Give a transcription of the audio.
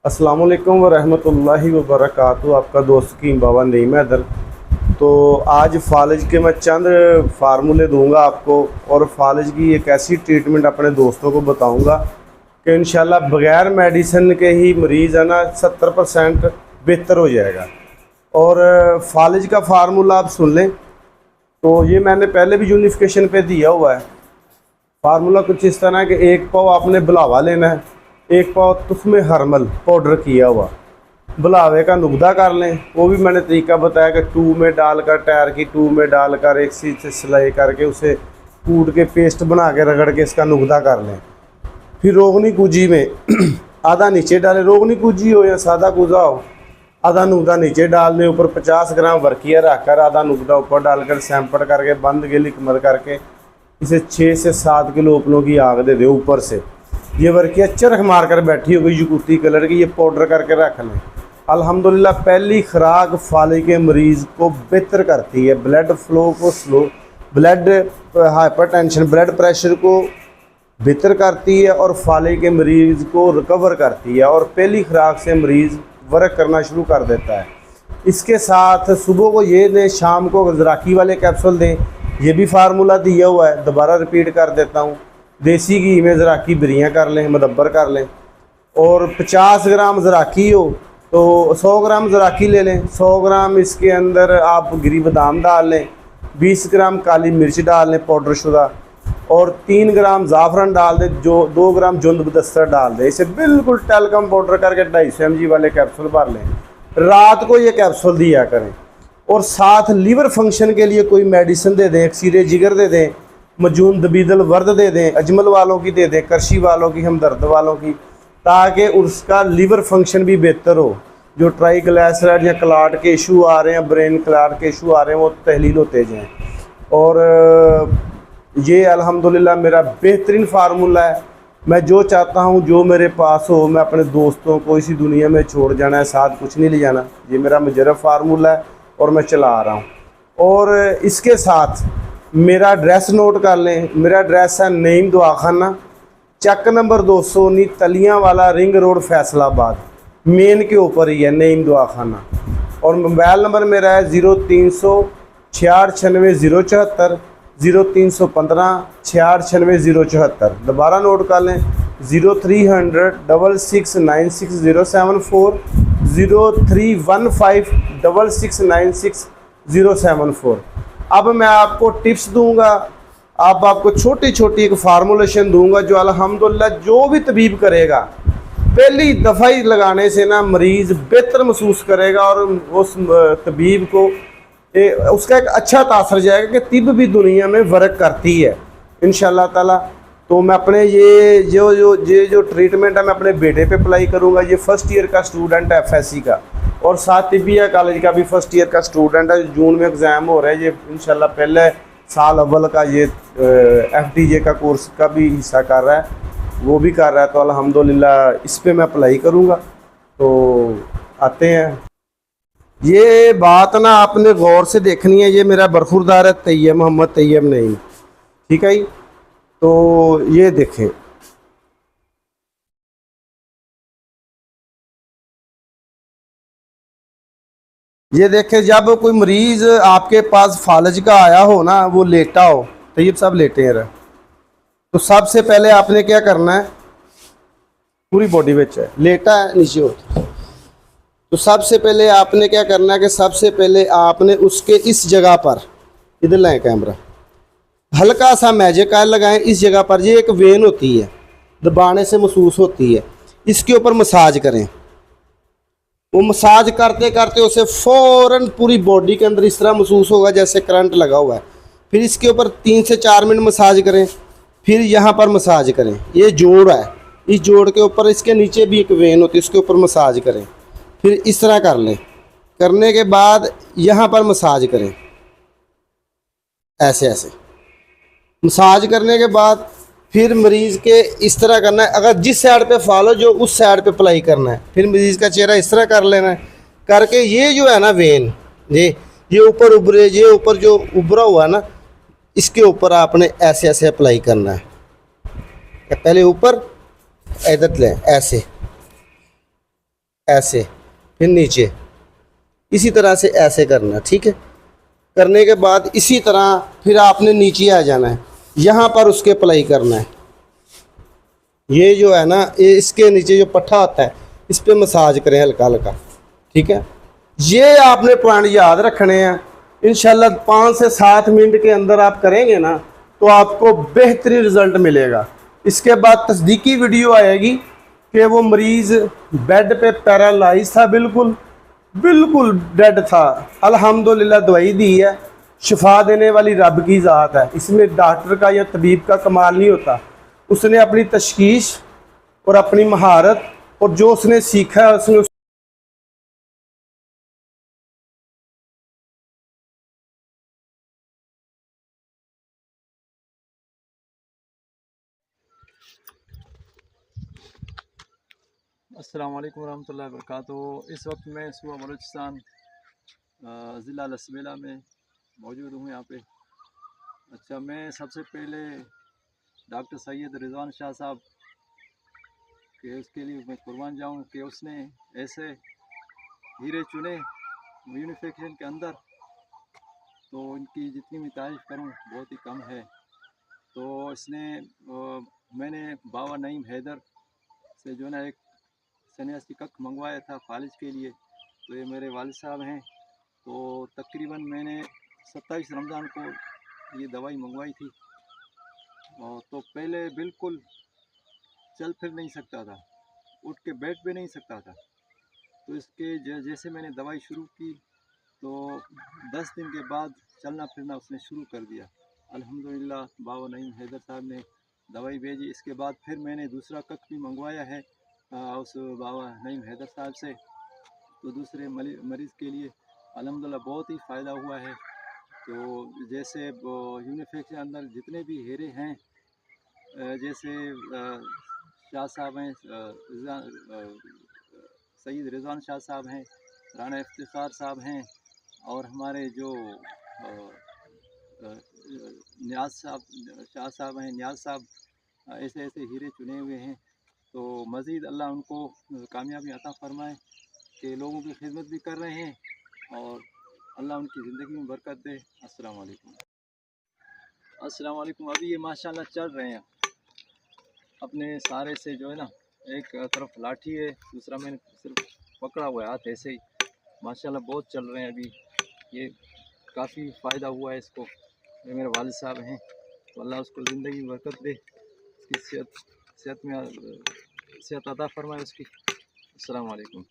अस्सलाम वालेकुम वरहमतुल्लाहि वबरकातुहू। आपका दोस्त की बाबा नईम हैदर। तो आज फालिज के मैं चंद फार्मूले दूंगा आपको, और फालिज की एक ऐसी ट्रीटमेंट अपने दोस्तों को बताऊंगा कि इंशाल्लाह बग़ैर मेडिसिन के ही मरीज़ है ना 70% बेहतर हो जाएगा। और फालिज का फार्मूला आप सुन लें। तो ये मैंने पहले भी यूनिफिकेशन पे दिया हुआ है। फार्मूला कुछ इस तरह है कि एक पाव आपने बुलावा लेना है, एक पाव तुस्मे हरमल पाउडर किया हुआ। बुलावे का नुकदा कर लें, वो भी मैंने तरीका बताया कि 2 में डालकर, टायर की 2 में डालकर एक सीध से सिलाई करके उसे कूट के पेस्ट बना के रगड़ के इसका नुकदा कर लें। फिर रोगनी कूजी में आधा नीचे डालें, रोगनी कूजी हो या सादा कूजा हो, आधा नुकदा नीचे डाल दें। ऊपर 50 ग्राम वर्किया रखकर आधा नुकदा ऊपर डालकर सैंपड़ करके बंद गिली कमर करके इसे 6 से 7 किलो उपलों की आग दे दे ऊपर से। ये वर्किया चरख मार कर बैठी हो गई जुकूती कलर की, ये पाउडर करके रख लें। अल्हम्दुलिल्लाह पहली खुराक फालिज के मरीज़ को बेहतर करती है, ब्लड फ्लो को slow, blood hypertension, blood pressure को बेहतर करती है और फालिज के मरीज़ को रिकवर करती है। और पहली खुराक से मरीज़ वर्क करना शुरू कर देता है। इसके साथ सुबह को ये दें, शाम को ज़राकी वाले कैप्सूल दें। ये भी फार्मूला दिया हुआ है, दोबारा रिपीट कर देता हूँ। देसी घी में ज़राकी बिरियाँ कर लें, मदब्बर कर लें। और 50 ग्राम ज़राकी हो तो 100 ग्राम ज़राकी ले लें। 100 ग्राम इसके अंदर आप गिरी बादाम डाल लें, 20 ग्राम काली मिर्च डाल लें पाउडर शुदा, और 3 ग्राम ज़ाफ़रान डाल दें, जो 2 ग्राम जुंद बदस्तर डाल दें। इसे बिल्कुल टेलकम पाउडर करके 250 mg वाले कैप्सूल भर लें। रात को ये कैप्सूल दिया करें। और साथ लीवर फंक्शन के लिए कोई मेडिसिन दे दें, एक्सीरे जिगर दे दें, मजून दबीदल वर्द दे दें, अजमल वालों की दे दें, करशी वालों की, हमदर्द वालों की, ताकि उसका लीवर फंक्शन भी बेहतर हो। जो ट्राइग्लिसराइड या क्लाट के इशू आ रहे हैं, ब्रेन क्लाट के इशू आ रहे हैं, वो तहलील होते जाएँ। और ये अल्हम्दुलिल्लाह मेरा बेहतरीन फार्मूला है। मैं जो चाहता हूँ, जो मेरे पास हो, मैं अपने दोस्तों को इसी दुनिया में छोड़ जाना है, साथ कुछ नहीं ले जाना। ये मेरा मुजर्रब फार्मूला है और मैं चला आ रहा हूँ। और इसके साथ मेरा एड्रेस नोट कर लें। मेरा एड्रेस है नईम दवाखाना, चक नंबर 219, तलियाँ वाला, रिंग रोड, फैसलाबाद। मेन के ऊपर ही है नईम दवाखाना। और मोबाइल नंबर मेरा है 0300 66 074, 0315 66 074। दोबारा नोट कर लें, 0300 6696 074, 0315 6696 074। अब मैं आपको टिप्स दूंगा, अब आपको छोटी छोटी एक फार्मूलेशन दूंगा जो अल्हम्दुलिल्लाह जो भी तबीब करेगा पहली दफ़ा ही लगाने से ना मरीज़ बेहतर महसूस करेगा, और उस तबीब को उसका एक अच्छा तासर जाएगा कि तिब भी दुनिया में वर्क करती है इंशाअल्लाह ताला। तो मैं अपने ये जो ट्रीटमेंट है मैं अपने बेटे पे अप्लाई करूँगा। ये फर्स्ट ईयर का स्टूडेंट है FSC का, और साथ तिबिया कॉलेज का भी फर्स्ट ईयर का स्टूडेंट है। जून में एग्ज़ाम हो रहा है। ये इंशाल्लाह पहले साल अव्वल का ये FDJ का कोर्स का भी हिस्सा कर रहा है, वो भी कर रहा है। तो अल्हम्दुलिल्लाह इस पर मैं अप्लाई करूँगा। तो आते हैं, ये बात ना आपने गौर से देखनी है। ये मेरा बरखुरदार है तैयब, मोहम्मद तैयब नईम, ठीक है जी। तो ये देखें, ये देखें, जब कोई मरीज़ आपके पास फालिज का आया हो ना, वो लेटा हो, तैयब साहब लेटे हैं, तो सबसे पहले आपने क्या करना है, पूरी बॉडी विच है, लेटा है नीचे हो, तो सबसे पहले आपने क्या करना है कि सबसे पहले आपने उसके इस जगह पर, इधर लाएं कैमरा, हल्का सा मैजिक ऑयल लगाएं इस जगह पर। ये एक वेन होती है, दबाने से महसूस होती है, इसके ऊपर मसाज करें। वो मसाज करते करते उसे फ़ौरन पूरी बॉडी के अंदर इस तरह महसूस होगा जैसे करंट लगा हुआ है। फिर इसके ऊपर 3 से 4 मिनट मसाज करें। फिर यहाँ पर मसाज करें, ये जोड़ है, इस जोड़ के ऊपर इसके नीचे भी एक वेन होती है, इसके ऊपर मसाज करें। फिर इस तरह कर लें, करने के बाद यहाँ पर मसाज करें, ऐसे ऐसे मसाज करने के बाद फिर मरीज़ के इस तरह करना है। अगर जिस साइड पे फॉलो जो उस साइड पे अप्लाई करना है। फिर मरीज़ का चेहरा इस तरह कर लेना है, करके ये जो है ना वेन, ये ऊपर उभरे, ये ऊपर जो उभरा हुआ है ना, इसके ऊपर आपने ऐसे ऐसे अप्लाई करना है। पहले ऊपर इधर लें ऐसे, ऐसे, फिर नीचे, इसी तरह से ऐसे करना। ठीक है, करने के बाद इसी तरह फिर आपने नीचे आ जाना है, यहाँ पर उसके अप्लाई करना है। ये जो है ना, ये इसके नीचे जो पट्ठा आता है इस पर मसाज करें हल्का हल्का। ठीक है, ये आपने पॉइंट याद रखने हैं। इंशाल्लाह 5 से 7 मिनट के अंदर आप करेंगे ना तो आपको बेहतरीन रिजल्ट मिलेगा। इसके बाद तस्दीकी वीडियो आएगी कि वो मरीज़ बेड पे पैरालाइज था, बिल्कुल बिल्कुल डेड था। अल्हम्दुलिल्लाह दवाई दी है, शिफा देने वाली रब की ज़ात है, इसमें डॉक्टर का या तबीब का कमाल नहीं होता। उसने अपनी तशखीस और अपनी महारत और जो उसने सीखा है उसने अस्सलाम वालेकुम रहमतुल्लाहि व बरकातुहू। इस वक्त मैं सूबा बलूचिस्तान ज़िला लसबेला में मौजूद हूँ यहाँ पे। अच्छा, मैं सबसे पहले डॉक्टर सैयद रिजवान शाह साहब के उसके लिए मैं कुर्बान जाऊँ कि उसने ऐसे हीरे चुने यूनिफिकेशन के अंदर, तो इनकी जितनी भी तारीफ़ करूँ बहुत ही कम है। तो इसने मैंने बाबा नईम हैदर से जो है ना एक सन्यासी कक्ष मंगवाया था फालिज के लिए। तो ये मेरे वालिद साहब हैं। तो तकरीबन मैंने 27 रमज़ान को ये दवाई मंगवाई थी। और तो पहले बिल्कुल चल फिर नहीं सकता था, उठ के बैठ भी नहीं सकता था। तो इसके जैसे मैंने दवाई शुरू की तो 10 दिन के बाद चलना फिरना उसने शुरू कर दिया। अल्हम्दुलिल्लाह बाबा नईम हैदर साहब ने दवाई भेजी। इसके बाद फिर मैंने दूसरा कक्ष भी मंगवाया है उस बाबा नईम हैदर साहब से। तो दूसरे मरीज़ के लिए अल्हम्दुलिल्लाह बहुत ही फ़ायदा हुआ है। तो जैसे यूनिफिक के अंदर जितने भी हीरे हैं, जैसे शाह साहब हैं, सईद रिजवान शाह साहब हैं, राना इफ्तिखार साहब हैं, और हमारे जो न्याज साहब शाह साहब हैं, न्याज साहब, ऐसे ऐसे हीरे चुने हुए हैं। तो मज़ीद अल्लाह उनको कामयाबी अता फ़रमाए कि लोगों की खिदमत भी कर रहे हैं और अल्लाह उनकी ज़िंदगी में बरकत दे। अस्सलाम वालेकुम। अस्सलाम वालेकुम। अभी ये माशाल्लाह चल रहे हैं अपने सारे से, जो है ना, एक तरफ लाठी है, दूसरा मैंने सिर्फ पकड़ा हुआ है हाथ ऐसे ही। माशाल्लाह बहुत चल रहे हैं अभी। ये काफ़ी फ़ायदा हुआ है इसको। ये मेरे वालिद साहब हैं, तो अल्लाह उसको ज़िंदगी में बरकत दे, उसकी सेहत में सेहत अता फ़रमाए उसकी। अस्सलाम वालेकुम।